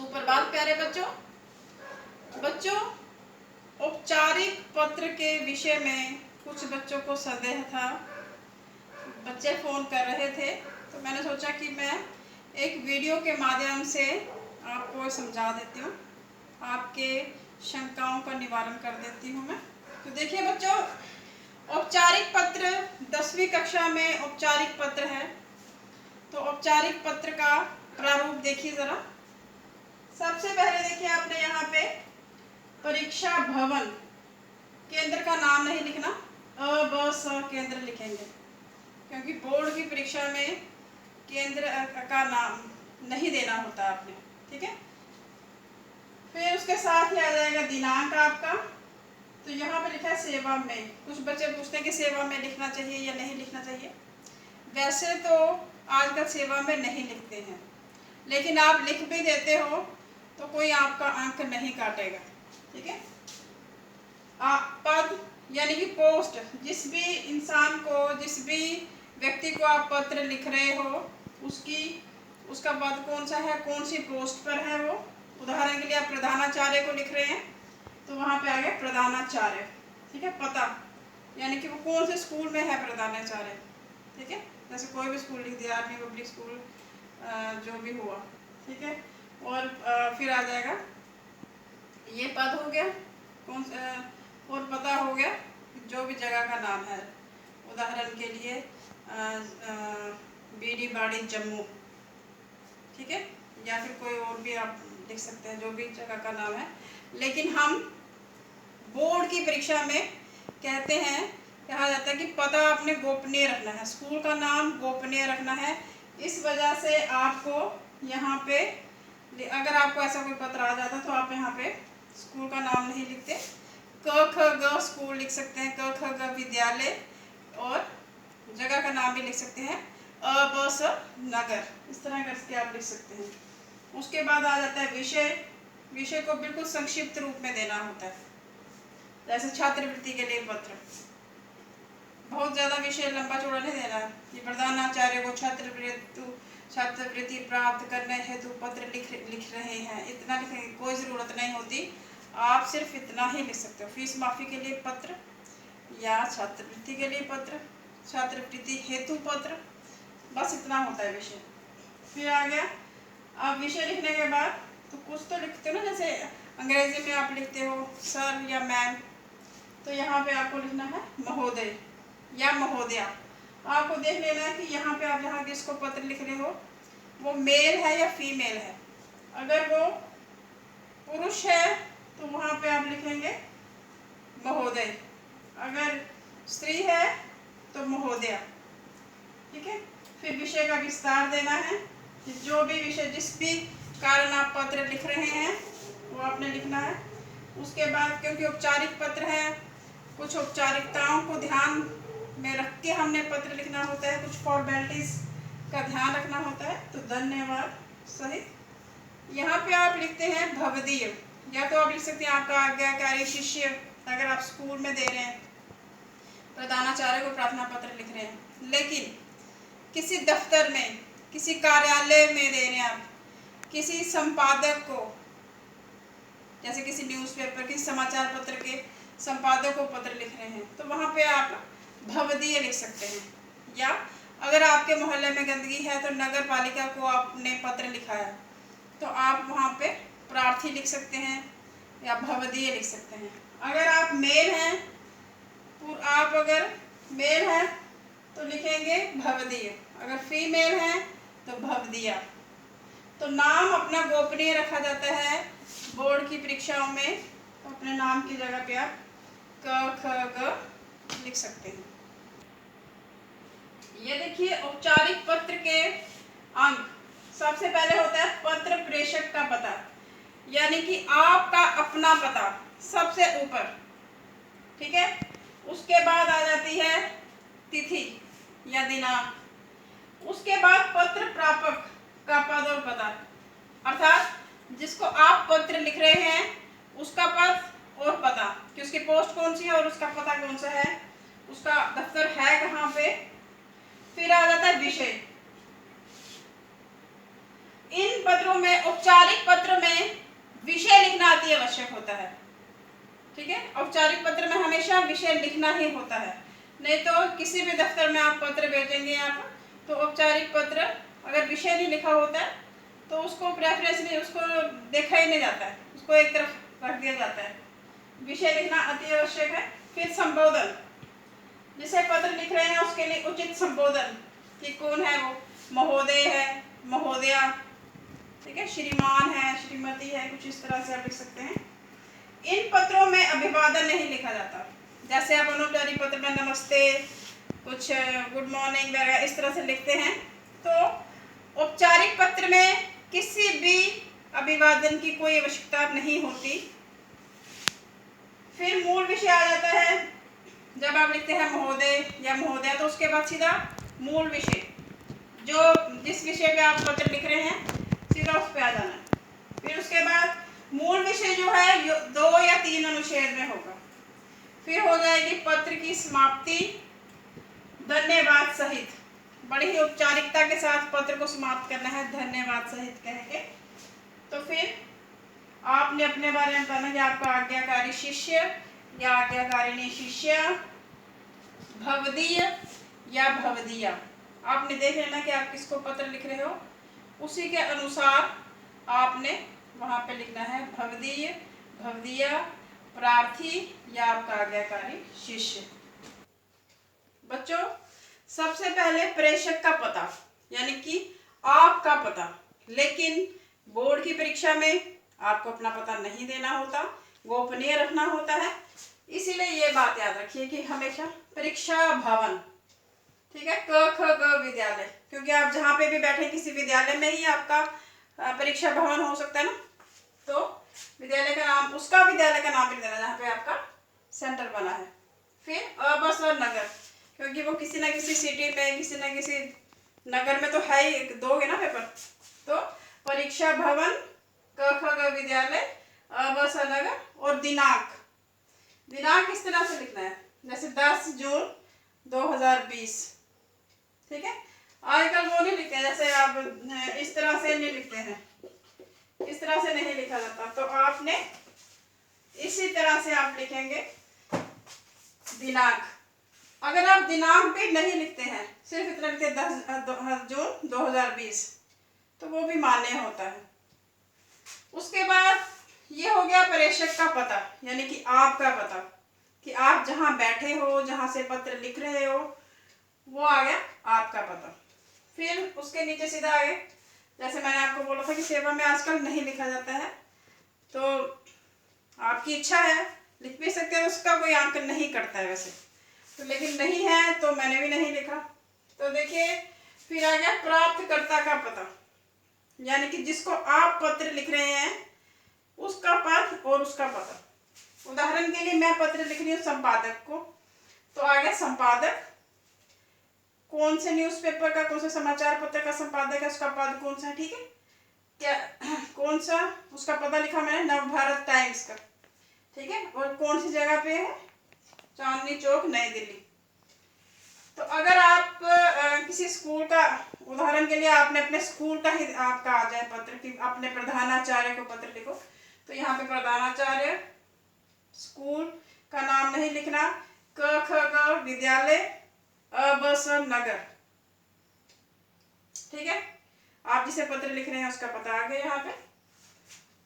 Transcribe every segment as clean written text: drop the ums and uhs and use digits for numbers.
सुप्रभात प्यारे बच्चों। बच्चों, औपचारिक पत्र के विषय में कुछ बच्चों को संदेह था। बच्चे फ़ोन कर रहे थे, तो मैंने सोचा कि मैं एक वीडियो के माध्यम से आपको समझा देती हूँ, आपके शंकाओं का निवारण कर देती हूँ मैं। तो देखिए बच्चों, औपचारिक पत्र 10वीं कक्षा में औपचारिक पत्र है। तो औपचारिक पत्र का प्रारूप देखिए ज़रा। सबसे पहले देखिए आपने यहाँ पे परीक्षा भवन, केंद्र का नाम नहीं लिखना, अ ब स केंद्र लिखेंगे, क्योंकि बोर्ड की परीक्षा में केंद्र का नाम नहीं देना होता आपने, ठीक है। फिर उसके साथ ही आ जाएगा दिनांक आपका। तो यहाँ पे लिखा है सेवा में। कुछ बच्चे पूछते हैं कि सेवा में लिखना चाहिए या नहीं लिखना चाहिए। वैसे तो आजकल सेवा में नहीं लिखते हैं, लेकिन आप लिख भी देते हो तो कोई आपका अंक नहीं काटेगा, ठीक है। पद यानी कि पोस्ट, जिस भी इंसान को, जिस भी व्यक्ति को आप पत्र लिख रहे हो, उसका पद कौन सा है, कौन सी पोस्ट पर है वो। उदाहरण के लिए आप प्रधानाचार्य को लिख रहे हैं तो वहाँ पे आ गया प्रधानाचार्य, ठीक है। पता यानी कि वो कौन से स्कूल में है प्रधानाचार्य, ठीक है। जैसे कोई भी स्कूल लिख दिया आपने, पब्लिक स्कूल जो भी हुआ, ठीक है। और फिर आ जाएगा ये पद हो गया, और पता हो गया जो भी जगह का नाम है। उदाहरण के लिए बीडी बाड़ी जम्मू, ठीक है, या फिर कोई और भी आप लिख सकते हैं, जो भी जगह का नाम है। लेकिन हम बोर्ड की परीक्षा में कहते हैं, कहा जाता है कि पता आपने गोपनीय रखना है, स्कूल का नाम गोपनीय रखना है। इस वजह से आपको यहाँ पे, अगर आपको ऐसा कोई पत्र आ जाता तो आप यहाँ पे स्कूल का नाम नहीं लिखते, क ख ग स्कूल लिख सकते हैं, क ख ग विद्यालय, और जगह का नाम भी लिख सकते हैं, अ ब स नगर, इस तरह करके आप लिख सकते हैं। उसके बाद आ जाता है विषय। विषय को बिल्कुल संक्षिप्त रूप में देना होता है। जैसे छात्रवृत्ति के लिए पत्र, बहुत ज़्यादा विषय लंबा चौड़ा नहीं देना है कि प्रधानाचार्य को छात्रवृत्ति प्राप्त करने हेतु पत्र लिख रहे हैं, इतना लिखने की कोई ज़रूरत नहीं होती। आप सिर्फ इतना ही लिख सकते हो, फीस माफ़ी के लिए पत्र, या छात्रवृत्ति के लिए पत्र, छात्रवृत्ति हेतु पत्र, बस इतना होता है विषय। फिर आ गया, आप विषय लिखने के बाद तो कुछ तो लिखते हो ना, जैसे अंग्रेजी में आप लिखते हो सर या मैम, तो यहाँ पे आपको लिखना है महोदय या महोदया। आपको देख लेना है कि यहाँ पे आप जहाँ किसको पत्र लिख रहे हो वो मेल है या फीमेल है। अगर वो पुरुष है तो वहाँ पे आप लिखेंगे महोदय, अगर स्त्री है तो महोदया, ठीक है। फिर विषय का विस्तार देना है, जो भी विषय, जिस भी कारण आप पत्र लिख रहे हैं वो आपने लिखना है। उसके बाद क्योंकि औपचारिक पत्र है, कुछ औपचारिकताओं को ध्यान में रख के हमने पत्र लिखना होता है, कुछ फॉर्मेलिटीज का ध्यान रखना होता है। तो धन्यवाद सहित यहाँ पे आप लिखते हैं भवदीय, या तो आप लिख सकते हैं आपका आज्ञाकारी शिष्य, अगर आप स्कूल में दे रहे हैं, प्रधानाचार्य को प्रार्थना पत्र लिख रहे हैं। लेकिन किसी दफ्तर में, किसी कार्यालय में दे रहे हैं आप, किसी संपादक को, जैसे किसी न्यूज़पेपर, किसी समाचार पत्र के संपादक को पत्र लिख रहे हैं, तो वहाँ पे आप भवदीय लिख सकते हैं। या अगर आपके मोहल्ले में गंदगी है तो नगर पालिका को आपने पत्र लिखा है तो आप वहाँ पे प्रार्थी लिख सकते हैं या भवदीय लिख सकते हैं। अगर आप मेल हैं, आप अगर मेल हैं तो लिखेंगे भवदीय, अगर फीमेल हैं तो भवदिया। तो नाम अपना गोपनीय रखा जाता है बोर्ड की परीक्षाओं में, तो अपने नाम की जगह पे आप क ख ग लिख सकते हैं। ये देखिए औपचारिक पत्र के अंक, सबसे पहले होता है पत्र प्रेषक का पता, यानी कि आपका अपना पता सबसे ऊपर, ठीक है। उसके बाद आ जाती है तिथि या दिनांक। उसके बाद पत्र प्रापक का पद और पता, अर्थात जिसको आप पत्र लिख रहे हैं उसका पद और पता, कि उसकी पोस्ट कौन सी है और उसका पता कौन सा है, उसका दफ्तर है कहाँ पे। फिर आ जाता है विषय। इन पत्रों में, औपचारिक पत्र में लिखना अति आवश्यक होता है। ठीक है, औपचारिक पत्र में हमेशा विषय लिखना ही होता है, नहीं तो किसी भी दफ्तर में आप पत्र भेजेंगे आप, तो औपचारिक पत्र अगर विषय नहीं लिखा होता है तो उसको प्रेफरेंस नहीं, उसको देखा ही नहीं जाता है, उसको एक तरफ रख दिया जाता है। विषय लिखना अति आवश्यक है। फिर संबोधन, जिसे पत्र लिख रहे हैं उसके लिए उचित संबोधन कि कौन है वो, महोदय है, महोदया, ठीक है, श्रीमान है, श्रीमती है, कुछ इस तरह से आप लिख सकते हैं। इन पत्रों में अभिवादन नहीं लिखा जाता, जैसे आप अनौपचारिक पत्र में नमस्ते, कुछ गुड मॉर्निंग वगैरह इस तरह से लिखते हैं, तो औपचारिक पत्र में किसी भी अभिवादन की कोई आवश्यकता नहीं होती। फिर मूल विषय आ जाता है, जब आप लिखते हैं महोदय या महोदया तो उसके बाद सीधा मूल विषय, जो जिस विषय पे आप पत्र लिख रहे हैं सीधा उस पे आ जाना है। फिर उसके बाद मूल विषय जो है 2 या 3 अनुच्छेद में होगा। फिर हो जाएगी पत्र की समाप्ति धन्यवाद सहित, बड़ी ही औपचारिकता के साथ पत्र को समाप्त करना है धन्यवाद सहित कह के। तो फिर आपने अपने बारे में बताना कि आपका आज्ञाकारी शिष्य या आज्ञाकारिणी शिष्य, भवदीय या भवदीया, आपने देख लेना कि आप किसको पत्र लिख रहे हो, उसी के अनुसार आपने वहां पे लिखना है भवदीय, भवदीया, प्रार्थी या आपका आज्ञाकारी शिष्य। बच्चों, सबसे पहले प्रेषक का पता यानी कि आपका पता, लेकिन बोर्ड की परीक्षा में आपको अपना पता नहीं देना होता, गोपनीय रखना होता है। इसीलिए ये बात याद रखिए कि हमेशा परीक्षा भवन, ठीक है, क ख ग विद्यालय, क्योंकि आप जहाँ पे भी बैठे किसी विद्यालय में ही आपका परीक्षा भवन हो सकता है ना, तो विद्यालय का नाम, उसका विद्यालय का नाम भी देना जहाँ पे आपका सेंटर बना है। फिर अबस और नगर, क्योंकि वो किसी ना किसी सिटी में, किसी ना किसी नगर में तो है ही, दोगे ना पेपर, तो परीक्षा भवन, क ख ग विद्यालय, अबस और नगर। और दिनांक, दिनांक किस तरह से लिखना है, जैसे 10 जून 2020, ठीक है। आजकल वो नहीं लिखते, जैसे आप इस तरह से नहीं लिखते हैं, इस तरह से नहीं लिखा जाता, तो आपने इसी तरह से आप लिखेंगे दिनांक। अगर आप दिनांक भी नहीं लिखते हैं, सिर्फ इतना लिखते 10 जून 2020, तो वो भी मान्य होता है। उसके बाद ये हो गया प्रेषक का पता, यानी कि आपका पता, कि आप जहां बैठे हो, जहां से पत्र लिख रहे हो, वो आ गया आपका पता। फिर उसके नीचे सीधा आ गए, जैसे मैंने आपको बोला था कि सेवा में आजकल नहीं लिखा जाता है, तो आपकी इच्छा है लिख भी सकते हैं, उसका कोई अंक नहीं करता है वैसे तो, लेकिन नहीं है तो मैंने भी नहीं लिखा। तो देखिए, फिर आ गया प्राप्तकर्ता का पता, यानी कि जिसको आप पत्र लिख रहे हैं उसका पद और उसका पता। उदाहरण के लिए मैं पत्र लिख रही हूँ संपादक को, तो आ गया संपादक, कौन से न्यूज़पेपर का, कौन से समाचार पत्र का संपादक है, उसका पद कौन सा है, ठीक है, क्या कौन सा, उसका पता लिखा मैंने नवभारत टाइम्स का, ठीक है, और कौन सी जगह पे है, चांदनी चौक, नई दिल्ली। तो अगर आप किसी स्कूल का, उदाहरण के लिए आपने अपने स्कूल का ही आपका आ जाए पत्र कि अपने प्रधानाचार्य को पत्र लिखो, तो यहाँ पे प्रधानाचार्य, स्कूल का नाम नहीं लिखना, क ख ग विद्यालय, अबस नगर, ठीक है, आप जिसे पत्र लिख रहे हैं उसका पता आ गया यहाँ पे।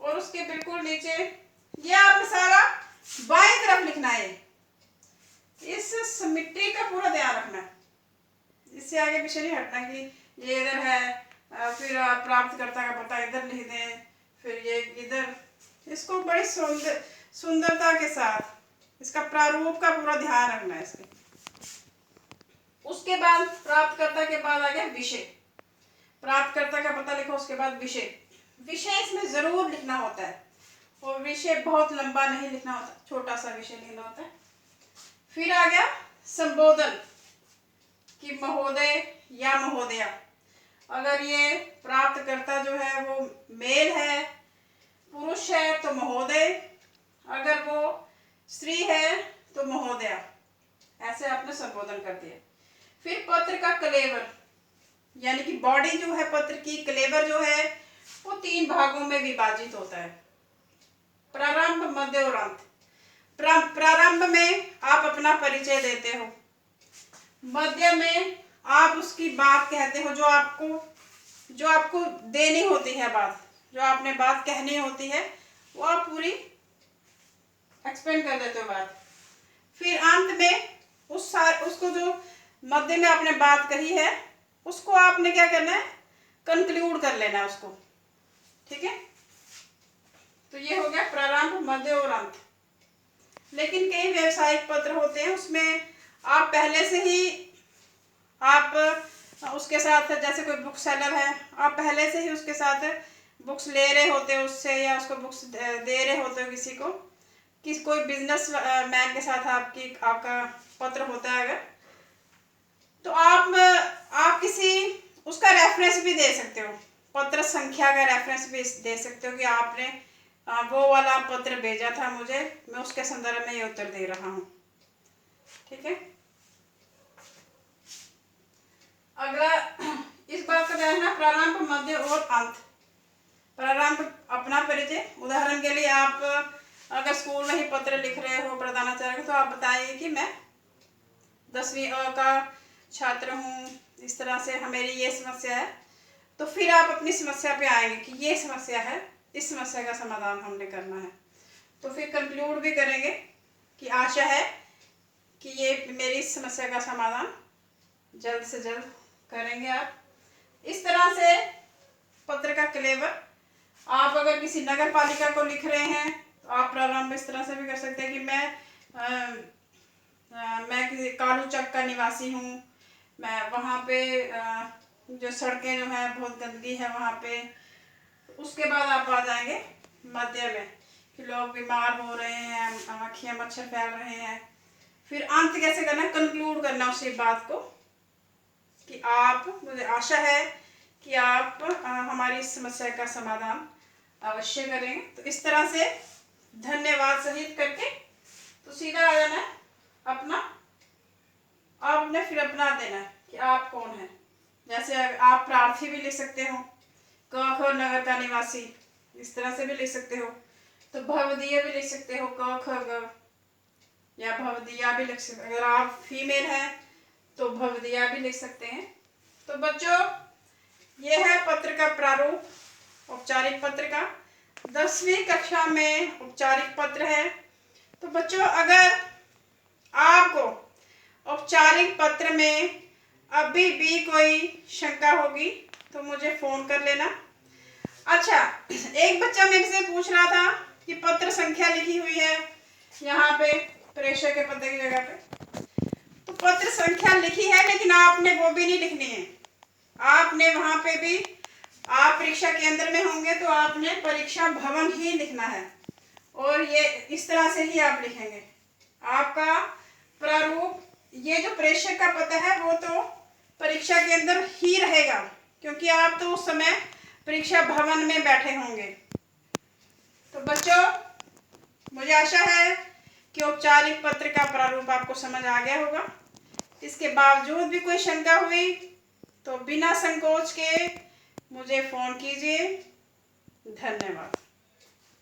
और उसके बिल्कुल नीचे ये आपने सारा बाईं तरफ लिखना है, इस सिमेट्री का पूरा ध्यान रखना है, इससे आगे पीछे नहीं हटना कि ये इधर है, फिर आप प्राप्तकर्ता का पता इधर लिख दें, फिर ये इधर, इसको बड़ी सुंदरता के साथ इसका प्रारूप का पूरा ध्यान रखना है इसके। उसके बाद प्राप्तकर्ता के बाद आ गया विषय, प्राप्तकर्ता का पता लिखो, उसके बाद विषय, विषय इसमें जरूर लिखना होता है, और विषय बहुत लंबा नहीं लिखना होता, छोटा सा विषय लिखना होता है। फिर आ गया संबोधन कि महोदय या महोदया, अगर ये प्राप्तकर्ता जो है वो मेल है, पुरुष है तो महोदय, अगर वो स्त्री है तो महोदया, ऐसे आपने संबोधन कर दिया। फिर पत्र का कलेवर, यानी कि बॉडी जो है पत्र की, कलेवर जो है वो 3 भागों में विभाजित होता है, प्रारंभ, मध्य और अंत। प्रारंभ में आप अपना परिचय देते हो, मध्य में आप उसकी बात कहते हो, जो आपको देनी होती है बात, जो आपने बात कहनी होती है वो आप पूरी एक्सप्लेन कर देते हो बात। फिर अंत में उसको जो मध्य में आपने बात कही है उसको आपने क्या करना है, कंक्लूड कर लेना है उसको। ठीक है, तो ये हो गया प्रारंभ, मध्य और अंत। लेकिन कई व्यावसायिक पत्र होते हैं उसमें आप पहले से ही आप उसके साथ, जैसे कोई बुक सेलर है, आप पहले से ही उसके साथ बुक्स ले रहे होते हो उससे, या उसको बुक्स दे रहे होते हो किसी को, कोई बिजनेस मैन के साथ आपका पत्र होता है अगर, तो आप किसी उसका रेफरेंस भी दे सकते हो, पत्र संख्या का रेफरेंस भी दे सकते हो कि आपने वो वाला पत्र भेजा था मुझे, मैं उसके संदर्भ में ये उत्तर दे रहा हूँ। ठीक है, अगला इस बात का ध्यान है प्रारंभ, मध्य और अंत। प्रारंभ अपना परिचय, उदाहरण के लिए आप अगर स्कूल में ही पत्र लिख रहे हो प्रधानाचार्य को, तो आप बताइए कि मैं 10वीं का छात्र हूँ, इस तरह से मेरी ये समस्या है। तो फिर आप अपनी समस्या पे आएंगे कि ये समस्या है, इस समस्या का समाधान हमने करना है। तो फिर कंक्लूड भी करेंगे कि आशा है कि ये मेरी समस्या का समाधान जल्द से जल्द करेंगे आप। इस तरह से पत्र का क्लेवर, आप अगर किसी नगर पालिका को लिख रहे हैं तो आप प्रारंभ इस तरह से भी कर सकते हैं कि मैं किसी कालू चक का निवासी हूँ, मैं वहाँ पे जो सड़कें जो हैं बहुत गंदगी है वहाँ पे। उसके बाद आप आ जाएंगे मध्य में कि लोग बीमार हो रहे हैं, मक्खियाँ मच्छर फैल रहे हैं। फिर अंत कैसे करना, कंक्लूड करना उसी बात को कि मुझे आशा है कि आप हमारी इस समस्या का समाधान अवश्य करेंगे। तो इस तरह से धन्यवाद सहित करके तो सीधा आ जाना है अपना, आपने फिर अपना देना है कि आप कौन है। जैसे आप प्रार्थी भी लिख सकते हो, क ख नगर का निवासी, इस तरह से भी लिख सकते हो। तो भवदीय भी लिख सकते हो, क ख ग, या भवदिया भी लिख सकते। अगर आप फीमेल हैं तो भवदिया भी लिख सकते हैं। तो बच्चों, ये है पत्र का प्रारूप, औपचारिक पत्र का। 10वीं कक्षा में औपचारिक पत्र है। तो बच्चों, अगर आपको औपचारिक पत्र में अभी भी कोई शंका होगी तो मुझे फ़ोन कर लेना। अच्छा, एक बच्चा मेरे से पूछ रहा था कि पत्र संख्या लिखी हुई है यहाँ पे प्रेषक के पते की जगह पे, तो पत्र संख्या लिखी है लेकिन आपने वो भी नहीं लिखनी है। आपने वहाँ पे भी, आप परीक्षा केंद्र में होंगे तो आपने परीक्षा भवन ही लिखना है, और ये इस तरह से ही आप लिखेंगे। आपका प्रारूप, ये जो प्रेषक का पता है वो तो परीक्षा के अंदर ही रहेगा, क्योंकि आप तो उस समय परीक्षा भवन में बैठे होंगे। तो बच्चों, मुझे आशा है कि औपचारिक पत्र का प्रारूप आपको समझ आ गया होगा। इसके बावजूद भी कोई शंका हुई तो बिना संकोच के मुझे फ़ोन कीजिए। धन्यवाद।